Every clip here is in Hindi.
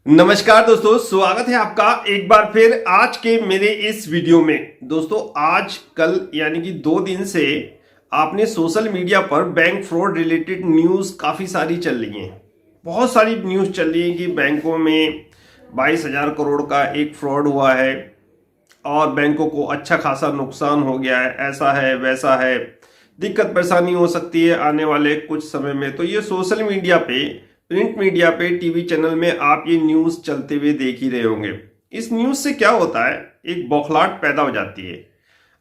नमस्कार दोस्तों, स्वागत है आपका एक बार फिर आज के मेरे इस वीडियो में। दोस्तों आज कल यानी कि 2 दिन से आपने सोशल मीडिया पर बैंक फ्रॉड रिलेटेड न्यूज़ काफ़ी सारी चल रही हैं। बहुत सारी न्यूज़ चल रही है कि बैंकों में 22,000 करोड़ का एक फ्रॉड हुआ है और बैंकों को अच्छा खासा नुकसान हो गया है, ऐसा है वैसा है, दिक्कत परेशानी हो सकती है आने वाले कुछ समय में। तो ये सोशल मीडिया पे, प्रिंट मीडिया पे, टीवी चैनल में आप ये न्यूज़ चलते हुए देख ही रहे होंगे। इस न्यूज़ से क्या होता है, एक बौखलाहट पैदा हो जाती है।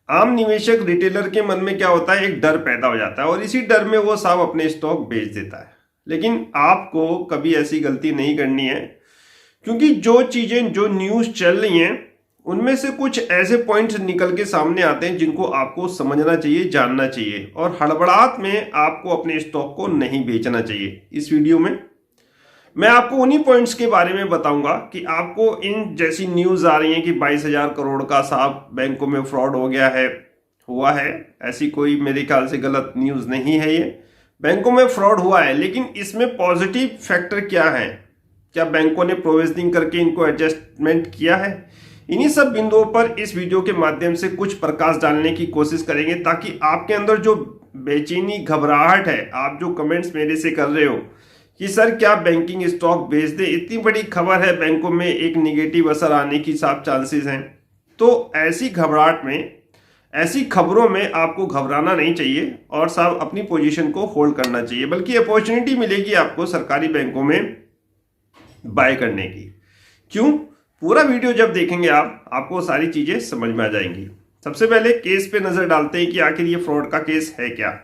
आम निवेशक रिटेलर के मन में क्या होता है, एक डर पैदा हो जाता है और इसी डर में वो साहब अपने स्टॉक बेच देता है। लेकिन आपको कभी ऐसी गलती नहीं करनी है, क्योंकि जो चीज़ें जो न्यूज़ चल रही हैं उनमें से कुछ ऐसे पॉइंट्स निकल के सामने आते हैं जिनको आपको समझना चाहिए, जानना चाहिए और हड़बड़ाहट में आपको अपने स्टॉक को नहीं बेचना चाहिए। इस वीडियो में मैं आपको उन्हीं पॉइंट्स के बारे में बताऊंगा कि आपको इन जैसी न्यूज़ आ रही है कि 22,000 करोड़ का साहब बैंकों में फ्रॉड हो गया है, हुआ है, ऐसी कोई मेरे ख्याल से गलत न्यूज़ नहीं है। ये बैंकों में फ्रॉड हुआ है, लेकिन इसमें पॉजिटिव फैक्टर क्या है, क्या बैंकों ने प्रोविजनिंग करके इनको एडजस्टमेंट किया है, इन्हीं सब बिंदुओं पर इस वीडियो के माध्यम से कुछ प्रकाश डालने की कोशिश करेंगे, ताकि आपके अंदर जो बेचैनी घबराहट है, आप जो कमेंट्स मेरे से कर रहे हो कि सर क्या बैंकिंग स्टॉक बेच दे, इतनी बड़ी खबर है, बैंकों में एक निगेटिव असर आने की साफ चांसेस हैं, तो ऐसी घबराहट में, ऐसी खबरों में आपको घबराना नहीं चाहिए और साहब अपनी पोजीशन को होल्ड करना चाहिए, बल्कि अपॉर्चुनिटी मिलेगी आपको सरकारी बैंकों में बाय करने की। क्यों? पूरा वीडियो जब देखेंगे आपको सारी चीजें समझ में आ जाएंगी। सबसे पहले केस पे नजर डालते हैं कि आखिर ये फ्रॉड का केस है क्या।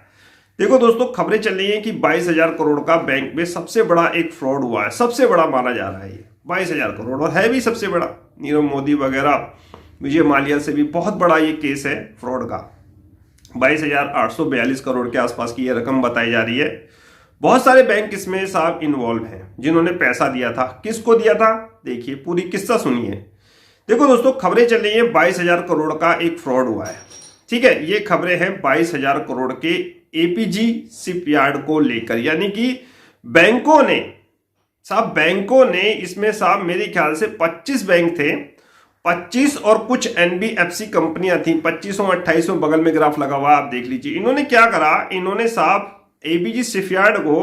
देखो दोस्तों, खबरें चल रही हैं कि 22,000 करोड़ का बैंक में सबसे बड़ा एक फ्रॉड हुआ है, सबसे बड़ा माना जा रहा है ये 22,000 करोड़, और है भी सबसे बड़ा। नीरव मोदी वगैरह, विजय माल्या से भी बहुत बड़ा ये केस है फ्रॉड का। 22,842 करोड़ के आसपास की ये रकम बताई जा रही है। बहुत सारे बैंक इसमें साहब इन्वॉल्व हैं जिन्होंने पैसा दिया था। किसको दिया था, देखिए पूरी किस्सा सुनिए। देखो दोस्तों, खबरें चल रही है 22,000 करोड़ का एक फ्रॉड हुआ है, ठीक है। ये खबरें हैं 22,000 करोड़ के एपीजी शिपयार्ड को लेकर, यानी कि बैंकों ने इसमें साहब मेरे ख्याल से 25 बैंक थे, 25 और कुछ एनबीएफसी कंपनियां थी, 25 28 बगल में ग्राफ लगा हुआ, आप देख लीजिए। इन्होंने क्या करा, इन्होंने साहब एपीजी शिपयार्ड को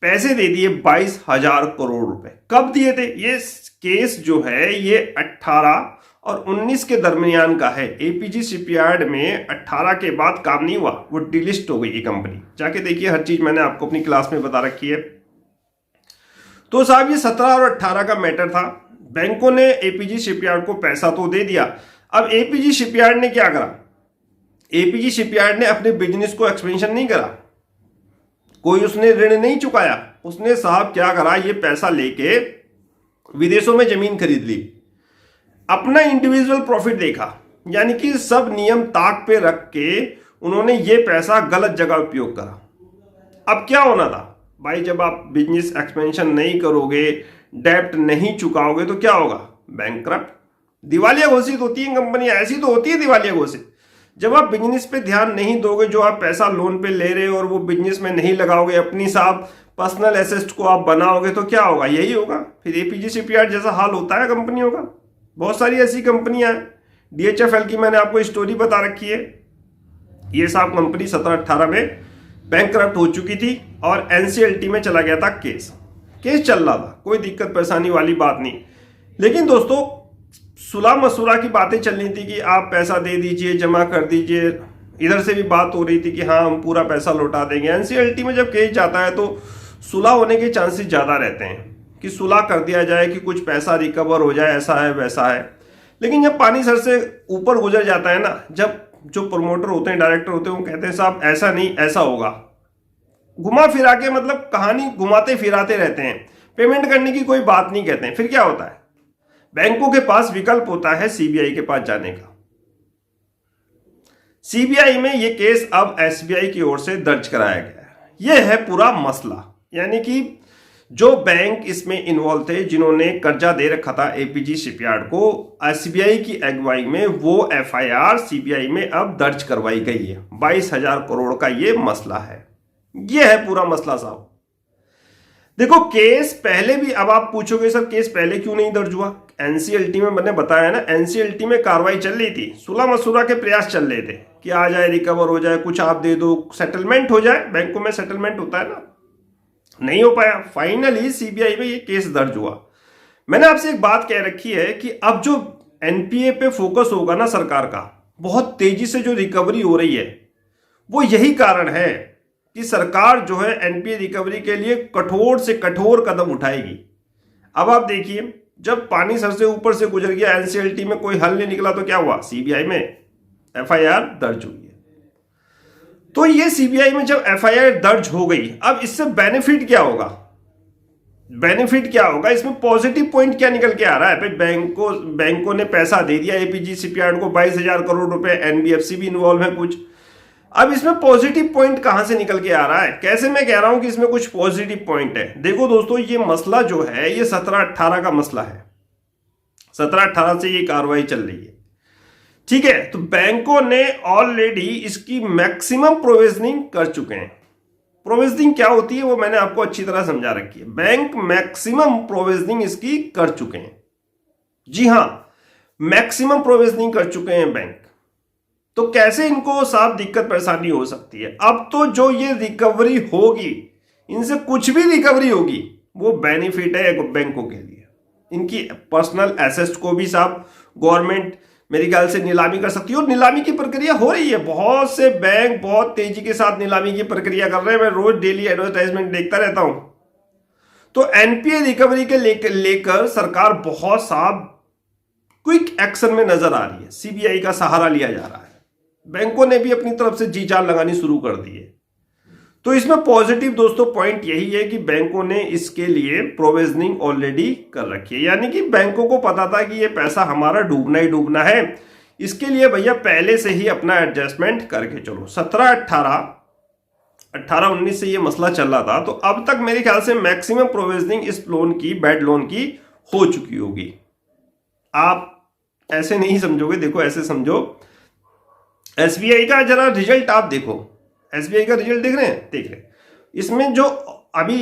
पैसे दे दिए 22,000 करोड़ रुपए। कब दिए थे? ये केस जो है ये 18 और 19 के दरमियान का है। एपीजी शिपयार्ड में 18 के बाद काम नहीं हुआ, वो डिलिस्ट हो गई ये कंपनी। जाके देखिए, हर चीज मैंने आपको अपनी क्लास में बता रखी है। तो साहब ये 17 और 18 का मैटर था। बैंकों ने एपीजी शिपयार्ड को पैसा तो दे दिया। अब एपीजी शिपयार्ड ने क्या करा, एपीजी शिपयार्ड ने अपने बिजनेस को एक्सपेंशन नहीं करा, कोई उसने ऋण नहीं चुकाया। उसने साहब क्या करा, ये पैसा लेके विदेशों में जमीन खरीद ली, अपना इंडिविजुअल प्रॉफिट देखा, यानी कि सब नियम ताक पे रख के उन्होंने ये पैसा गलत जगह उपयोग करा। अब क्या होना था भाई, जब आप बिजनेस एक्सपेंशन नहीं करोगे, डेब्ट नहीं चुकाओगे, तो क्या होगा, बैंकक्रप्ट, दिवालिया घोषित होती है कंपनियां, ऐसी तो होती है दिवालिया घोषित। जब आप बिजनेस पे ध्यान नहीं दोगे, जो आप पैसा लोन पे ले रहे हो और वो बिजनेस में नहीं लगाओगे, अपनी साहब पर्सनल एसेट को आप बनाओगे, तो क्या होगा, यही होगा। फिर एपीजी शिपयार्ड जैसा हाल होता है कंपनियों का। बहुत सारी ऐसी कंपनियां हैं, डीएचएफएल की मैंने आपको स्टोरी बता रखी है। ये साहब कंपनी 17-18 में बैंकक्रप्ट हो चुकी थी और एनसीएलटी में चला गया था केस चल रहा था, कोई दिक्कत परेशानी वाली बात नहीं। लेकिन दोस्तों, सुलह मशुरा की बातें चल रही थी कि आप पैसा दे दीजिए, जमा कर दीजिए। इधर से भी बात हो रही थी कि हाँ हम पूरा पैसा लौटा देंगे। एनसीएलटी में जब केस जाता है तो सुलह होने के चांसेस ज़्यादा रहते हैं कि सुलह कर दिया जाए, कि कुछ पैसा रिकवर हो जाए, ऐसा है वैसा है। लेकिन जब पानी सर से ऊपर गुजर जाता है ना, जब जो प्रमोटर होते हैं, डायरेक्टर होते हैं, वो कहते हैं साहब ऐसा नहीं ऐसा होगा, घुमा फिरा के, मतलब कहानी घुमाते फिराते रहते हैं, पेमेंट करने की कोई बात नहीं कहते हैं। फिर क्या होता है, बैंकों के पास विकल्प होता है सीबीआई के पास जाने का। सीबीआई में यह केस अब एसबीआई की ओर से दर्ज कराया गया है। यह है पूरा मसला, यानी कि जो बैंक इसमें इन्वॉल्व थे, जिन्होंने कर्जा दे रखा था एपीजी शिपयार्ड को, एसबीआई की अगुवाई में, वो एफआईआर सीबीआई में अब दर्ज करवाई गई है। 22,000 करोड़ का ये मसला है, ये है पूरा मसला साहब। देखो केस पहले भी, अब आप पूछोगे सर केस पहले क्यों नहीं दर्ज हुआ? एनसीएलटी में मैंने बताया ना, एनसीएलटी में कार्रवाई चल रही थी, सुलह मशुरा के प्रयास चल रहे थे कि आ जाए, रिकवर हो जाए, कुछ आप दे दो, सेटलमेंट हो जाए, बैंकों में सेटलमेंट होता है ना, नहीं हो पाया। फाइनली सीबीआई में ये केस दर्ज हुआ। मैंने आपसे एक बात कह रखी है कि अब जो एनपीए पे फोकस होगा ना सरकार का, बहुत तेजी से जो रिकवरी हो रही है, वो यही कारण है कि सरकार जो है एनपीए रिकवरी के लिए कठोर से कठोर कदम उठाएगी। अब आप देखिए, जब पानी सर से ऊपर से गुजर गया, एनसीएलटी में कोई हल नहीं निकला, तो क्या हुआ? सीबीआई में एफआईआर दर्ज हुई है। तो ये सीबीआई में जब एफआईआर दर्ज हो गई, अब इससे बेनिफिट क्या होगा? बेनिफिट क्या होगा इसमें? पॉजिटिव पॉइंट क्या निकल के आ रहा है? भाई बैंकों ने पैसा दे दिया एपीजी शिपयार्ड को 22,000 करोड़ रुपए, एनबीएफसी भी इन्वॉल्व है कुछ। अब इसमें पॉजिटिव पॉइंट कहां से निकल के आ रहा है? कैसे मैं कह रहा हूं कि इसमें कुछ पॉजिटिव पॉइंट है? देखो दोस्तों, ये मसला जो है ये 17-18 का मसला है, 17-18 से ये कार्रवाई चल रही है, ठीक है। तो बैंकों ने ऑलरेडी इसकी मैक्सिमम प्रोविजनिंग कर चुके हैं। प्रोविजनिंग क्या होती है वो मैंने आपको अच्छी तरह समझा रखी है। बैंक मैक्सिमम प्रोविजनिंग इसकी कर चुके हैं, जी हां, मैक्सिमम प्रोविजनिंग कर चुके हैं बैंक। तो कैसे इनको साफ दिक्कत परेशानी हो सकती है? अब तो जो ये रिकवरी होगी, इनसे कुछ भी रिकवरी होगी, वो बेनिफिट है बैंकों के लिए। इनकी पर्सनल एसेट्स को भी साफ गवर्नमेंट मेरे ख्याल से नीलामी कर सकती है, और नीलामी की प्रक्रिया हो रही है। बहुत से बैंक बहुत तेजी के साथ नीलामी की प्रक्रिया कर रहे हैं, मैं रोज डेली एडवर्टाइजमेंट देखता रहता हूं। तो एनपीए रिकवरी के लेकर सरकार बहुत साफ क्विक एक्शन में नजर आ रही है। सीबीआई का सहारा लिया जा रहा है, बैंकों ने भी अपनी तरफ से जी जान लगानी शुरू कर दी है। तो इसमें पॉजिटिव दोस्तों पॉइंट यही है कि बैंकों ने इसके लिए प्रोविजनिंग ऑलरेडी कर रखी है, यानी कि बैंकों को पता था कि ये पैसा हमारा डूबना ही डूबना है, इसके लिए भैया पहले से ही अपना एडजस्टमेंट करके चलो। 17-18 से ये मसला चल रहा था, तो अब तक मेरे ख्याल से मैक्सिमम प्रोविजनिंग इस लोन की, बैड लोन की हो चुकी होगी। आप ऐसे नहीं समझोगे, देखो ऐसे समझो, एसबीआई का जरा रिजल्ट आप देखो, एसबीआई का रिजल्ट देख रहे हैं, देख रहे हैं। इसमें जो अभी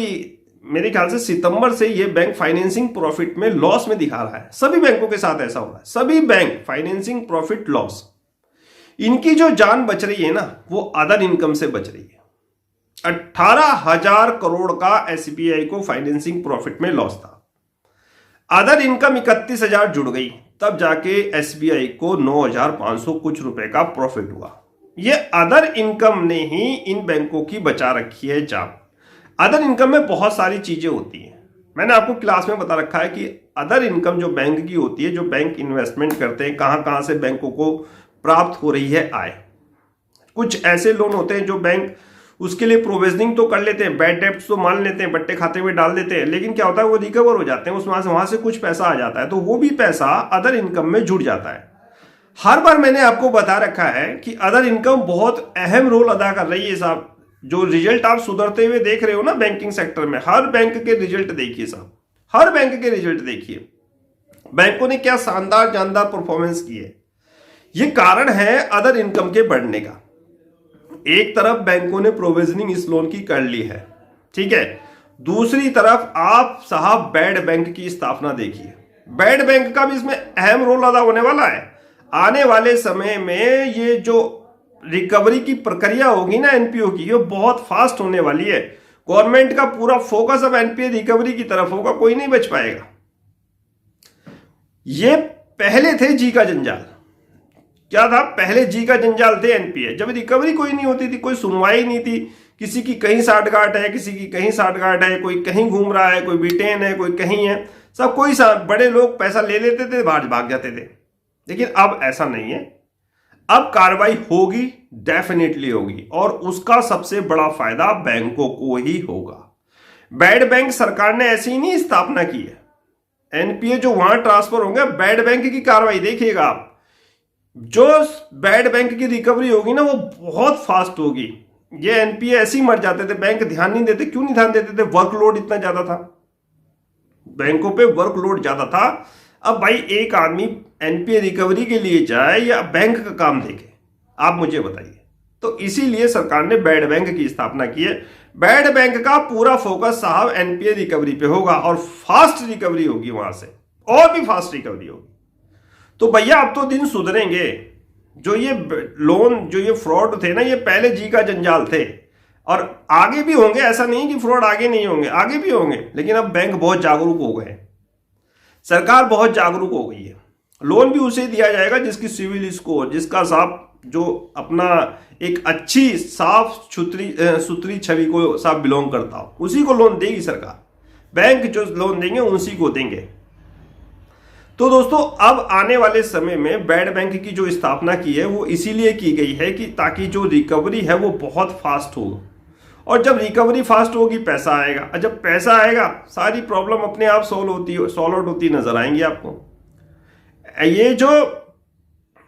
मेरे ख्याल से सितंबर से ये बैंक फाइनेंसिंग प्रॉफिट में लॉस में दिखा रहा है। सभी बैंकों के साथ ऐसा हो रहा है, सभी बैंक फाइनेंसिंग प्रॉफिट लॉस। इनकी जो जान बच रही है ना, वो अदर इनकम से बच रही है। 18,000 करोड़ का एसबीआई को फाइनेंसिंग प्रॉफिट में लॉस था, अदर इनकम 31,000 जुड़ गई, तब जाके एसबीआई को 9,500 कुछ रुपए का प्रॉफिट हुआ। ये अदर इनकम ने ही इन बैंकों की बचा रखी है जान। अदर इनकम में बहुत सारी चीजें होती हैं, मैंने आपको क्लास में बता रखा है कि अदर इनकम जो बैंक की होती है, जो बैंक इन्वेस्टमेंट करते हैं, कहां कहां से बैंकों को प्राप्त हो रही है आय। कुछ ऐसे लोन होते हैं जो बैंक उसके लिए प्रोविजनिंग तो कर लेते हैं, बैड डेब्ट्स तो मान लेते हैं, बट्टे खाते में डाल देते हैं, लेकिन क्या होता है वो रिकवर हो जाते हैं, वहां से कुछ पैसा आ जाता है, तो वो भी पैसा अदर इनकम में जुड़ जाता है। हर बार मैंने आपको बता रखा है कि अदर इनकम बहुत अहम रोल अदा कर रही है साहब। जो रिजल्ट आप सुधरते हुए देख रहे हो ना बैंकिंग सेक्टर में, हर बैंक के रिजल्ट देखिए साहब, हर बैंक के रिजल्ट देखिए, बैंकों ने क्या शानदार जानदार परफॉर्मेंस की है। ये कारण है अदर इनकम के बढ़ने का। एक तरफ बैंकों ने प्रोविजनिंग इस लोन की कर ली है, ठीक है, दूसरी तरफ आप साहब बैड बैंक की स्थापना देखिए। बैड बैंक का भी इसमें अहम रोल अदा होने वाला है। आने वाले समय में ये जो रिकवरी की प्रक्रिया होगी ना एनपीओ की, ये बहुत फास्ट होने वाली है। गवर्नमेंट का पूरा फोकस अब एनपीए रिकवरी की तरफ होगा, कोई नहीं बच पाएगा। ये पहले थे जी का जंजाल, क्या था पहले? जी का जंजाल थे एनपीए, जब रिकवरी कोई नहीं होती थी, कोई सुनवाई नहीं थी, किसी की कहीं साठगांठ है, किसी की कहीं साठगांठ है, कोई कहीं घूम रहा है, कोई ब्रिटेन है, कोई कहीं है, सब कोई बड़े लोग पैसा ले लेते थे, बाहर भाग जाते थे। लेकिन अब ऐसा नहीं है, अब कार्रवाई होगी, डेफिनेटली होगी, और उसका सबसे बड़ा फायदा बैंकों को ही होगा। बैड बैंक सरकार ने ऐसी ही नहीं स्थापना की है, एनपीए जो वहां ट्रांसफर होंगे, बैड बैंक की कार्रवाई देखिएगा आप। जो बैड बैंक की रिकवरी होगी ना, वो बहुत फास्ट होगी। ये एनपीए ऐसे ही मर जाते थे, बैंक ध्यान नहीं देते। क्यों नहीं ध्यान देते थे? वर्कलोड इतना ज्यादा था, बैंकों पे वर्कलोड ज्यादा था। अब भाई एक आदमी एनपीए रिकवरी के लिए जाए या बैंक का काम देखे, आप मुझे बताइए। तो इसीलिए सरकार ने बैड बैंक की स्थापना की है। बैड बैंक का पूरा फोकस साहब एनपीए रिकवरी पे होगा और फास्ट रिकवरी होगी वहां से, और भी फास्ट रिकवरी होगी। तो भैया अब तो दिन सुधरेंगे। जो ये लोन, जो ये फ्रॉड थे ना, ये पहले जी का जंजाल थे और आगे भी होंगे। ऐसा नहीं कि फ्रॉड आगे नहीं होंगे, आगे भी होंगे। लेकिन अब बैंक बहुत जागरूक हो गए, सरकार बहुत जागरूक हो गई है। लोन भी उसे दिया जाएगा जिसकी सिविल स्कोर, जिसका साफ, जो अपना एक अच्छी साफ सुथरी छवि को साफ बिलोंग करता हो, उसी को लोन देगी सरकार। बैंक जो लोन देंगे उसी को देंगे। तो दोस्तों अब आने वाले समय में बैड बैंक की जो स्थापना की है वो इसीलिए की गई है कि ताकि जो रिकवरी है वो बहुत फास्ट हो, और जब रिकवरी फास्ट होगी पैसा आएगा, और जब पैसा आएगा सारी प्रॉब्लम अपने आप सॉल्व आउट होती नजर आएंगी आपको। ये जो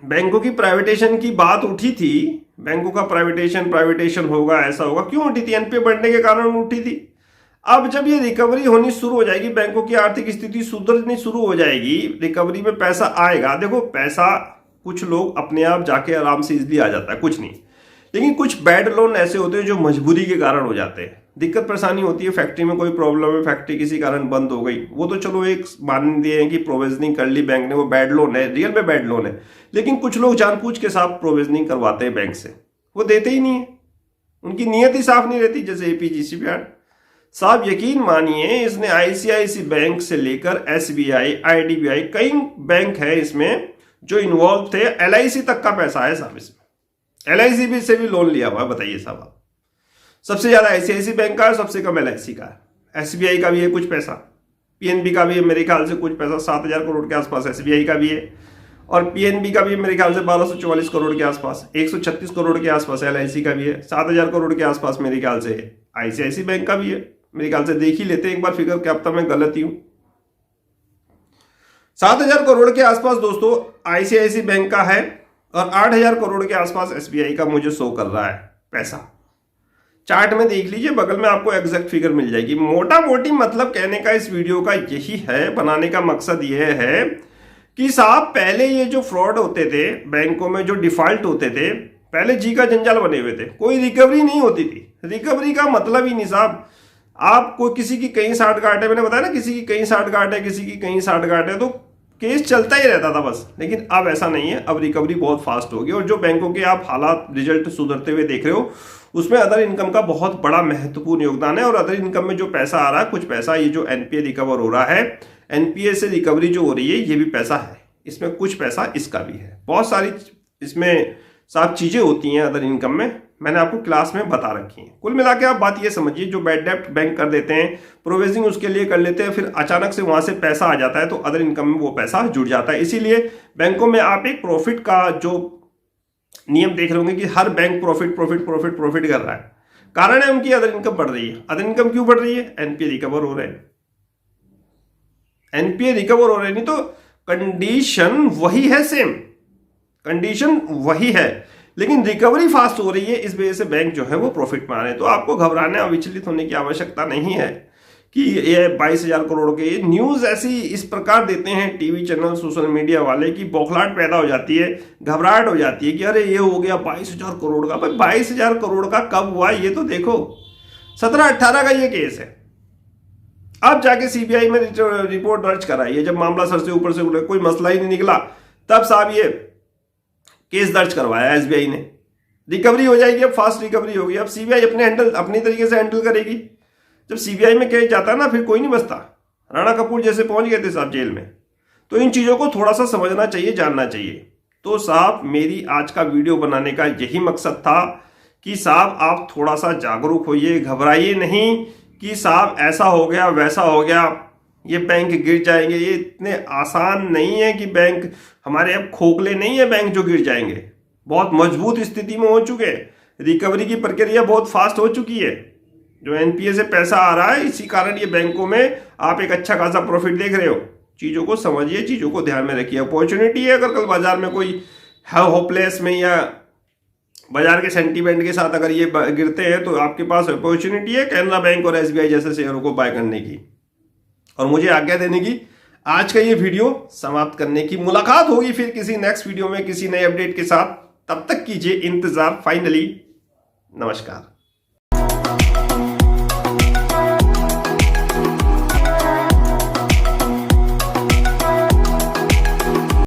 बैंकों की प्राइवेटेशन की बात उठी थी, बैंकों का प्राइवेटेशन होगा, ऐसा होगा, क्यों उठी थी? एनपीए बढ़ने के कारण उठी थी। अब जब ये रिकवरी होनी शुरू हो जाएगी, बैंकों की आर्थिक स्थिति सुधरनी शुरू हो जाएगी, रिकवरी में पैसा आएगा। देखो पैसा कुछ लोग अपने आप जाके आराम से इजीली आ जाता है, कुछ नहीं। लेकिन कुछ बैड लोन ऐसे होते हैं जो मजबूरी के कारण हो जाते हैं, दिक्कत परेशानी होती है। फैक्ट्री में कोई प्रॉब्लम है, फैक्ट्री किसी कारण बंद हो गई, वो तो चलो एक मान दिए हैं कि प्रोविजनिंग कर ली बैंक ने, वो बैड लोन है, रियल में बैड लोन है। लेकिन कुछ लोग जानबूझ के साथ प्रोविजनिंग करवाते हैं बैंक से, वो देते ही नहीं है, उनकी नीयत ही साफ नहीं रहती। जैसे एपीजीसी साहब यकीन मानिए, इसने आईसीआईसी बैंक से लेकर एसबीआई, आईडीबीआई, कई बैंक है इसमें जो इन्वॉल्व थे। एलआईसी तक का पैसा है साहब इसमें, एलआईसी भी से भी लोन लिया हुआ है। बताइए साहब आप, सबसे ज्यादा आईसीआईसी बैंक का है, सबसे कम एलआईसी का है। एसबीआई का भी है कुछ पैसा, पीएनबी का भी है मेरे ख्याल से कुछ पैसा, 7,000 करोड़ के आसपास एसबीआई का भी है, और पीएनबी का भी मेरे ख्याल से 1244 करोड़ के आसपास, 136 करोड़ के आसपास एलआईसी का भी है, 7,000 करोड़ के आसपास मेरे ख्याल से आईसीआईसी बैंक का भी है। मेरे ख्याल से देख ही लेते हैं एक बार फिगर, क्या पता मैं गलत ही हूं। 7,000 करोड़ के आसपास दोस्तों आईसीआईसी बैंक का है, और 8,000 करोड़ के आसपास एसबीआई का मुझे शो कर रहा है पैसा। चार्ट में देख लीजिए, बगल में आपको एग्जैक्ट फिगर मिल जाएगी। मोटा मोटी मतलब कहने का इस वीडियो का यही है, बनाने का मकसद यह है कि साहब पहले ये जो फ्रॉड होते थे बैंकों में, जो डिफॉल्ट होते थे, पहले जी का जंजाल बने हुए थे, कोई रिकवरी नहीं होती थी। रिकवरी का मतलब ही नहीं साहब, आपको किसी की कहीं साठ गांठ है, मैंने बताया ना, किसी की कहीं साठ गांठ है, किसी की कहीं साठ गांठ है, तो केस चलता ही रहता था बस। लेकिन अब ऐसा नहीं है, अब रिकवरी बहुत फास्ट होगी। और जो बैंकों के आप हालात, रिजल्ट सुधरते हुए देख रहे हो, उसमें अदर इनकम का बहुत बड़ा महत्वपूर्ण योगदान है। और अदर इनकम में जो पैसा आ रहा है, कुछ पैसा ये जो एनपीए रिकवर हो रहा है, एनपीए से रिकवरी जो हो रही है, ये भी पैसा है, इसमें कुछ पैसा इसका भी है। बहुत सारी इसमें सब चीजें होती हैं अदर इनकम में, मैंने आपको क्लास में बता रखी है। कुल मिला के आप बात ये समझिए, जो बैड डेप्ट बैंक कर देते हैं, प्रोविजनिंग उसके लिए कर लेते हैं, फिर अचानक से वहां से पैसा आ जाता है, तो अदर इनकम में वो पैसा जुड़ जाता है। इसीलिए बैंकों में आप एक प्रॉफिट का जो नियम देख रहे होंगे कि हर बैंक प्रॉफिट कर रहा है। कारण है उनकी अदर इनकम बढ़ रही है। अदर इनकम क्यों बढ़ रही है? एनपीए रिकवर हो रहे हैं, एनपीए रिकवर हो रहे हैं। नहीं तो कंडीशन वही है, सेम कंडीशन वही है, लेकिन रिकवरी फास्ट हो रही है, इस वजह से बैंक जो है वो प्रॉफिट में आ रहे हैं। तो आपको घबराने और विचलित होने की आवश्यकता नहीं है कि ये 22,000 करोड़ के न्यूज ऐसी इस प्रकार देते हैं टीवी चैनल, सोशल मीडिया वाले, की बौखलाहट पैदा हो जाती है, घबराहट हो जाती है कि अरे ये हो गया 22,000 करोड़ का। भाई 22,000 करोड़ का कब हुआ ये तो देखो, 17-18 का ये केस है। अब जाके सीबीआई में रिपोर्ट दर्ज कराई है, जब मामला सर से ऊपर से उठे, कोई मसला ही नहीं निकला, तब साहब ये केस दर्ज करवाया एसबीआई ने। रिकवरी हो जाएगी, अब फास्ट रिकवरी होगी। अब सीबीआई अपनी तरीके से हैंडल करेगी। जब सीबीआई में केस जाता है ना, फिर कोई नहीं बचता। राणा कपूर जैसे पहुंच गए थे साहब जेल में। तो इन चीजों को थोड़ा सा समझना चाहिए, जानना चाहिए। तो साहब मेरी आज का वीडियो बनाने का यही मकसद था कि साहब आप थोड़ा सा जागरूक होइए, घबराइए नहीं कि साहब ऐसा हो गया वैसा हो गया, ये बैंक गिर जाएंगे। ये इतने आसान नहीं है कि बैंक हमारे अब खोखले नहीं है बैंक जो गिर जाएंगे, बहुत मजबूत स्थिति में हो चुके हैं। रिकवरी की प्रक्रिया बहुत फास्ट हो चुकी है। जो एनपीए से पैसा आ रहा है, इसी कारण ये बैंकों में आप एक अच्छा खासा प्रॉफिट देख रहे हो। चीजों को समझिए, चीजों को ध्यान में रखिए। अपॉर्चुनिटी है, अगर कल बाजार में कोई है होपलेस में या बाजार के सेंटीमेंट के साथ अगर ये गिरते हैं, तो आपके पास अपॉर्चुनिटी है कैनरा बैंक और एसबीआई जैसे शेयरों को बाय करने की और मुझे आज्ञा देने की। आज का ये वीडियो समाप्त करने की। मुलाकात होगी फिर किसी नेक्स्ट वीडियो में किसी नए अपडेट के साथ। तब तक कीजिए इंतजार। फाइनली नमस्कार।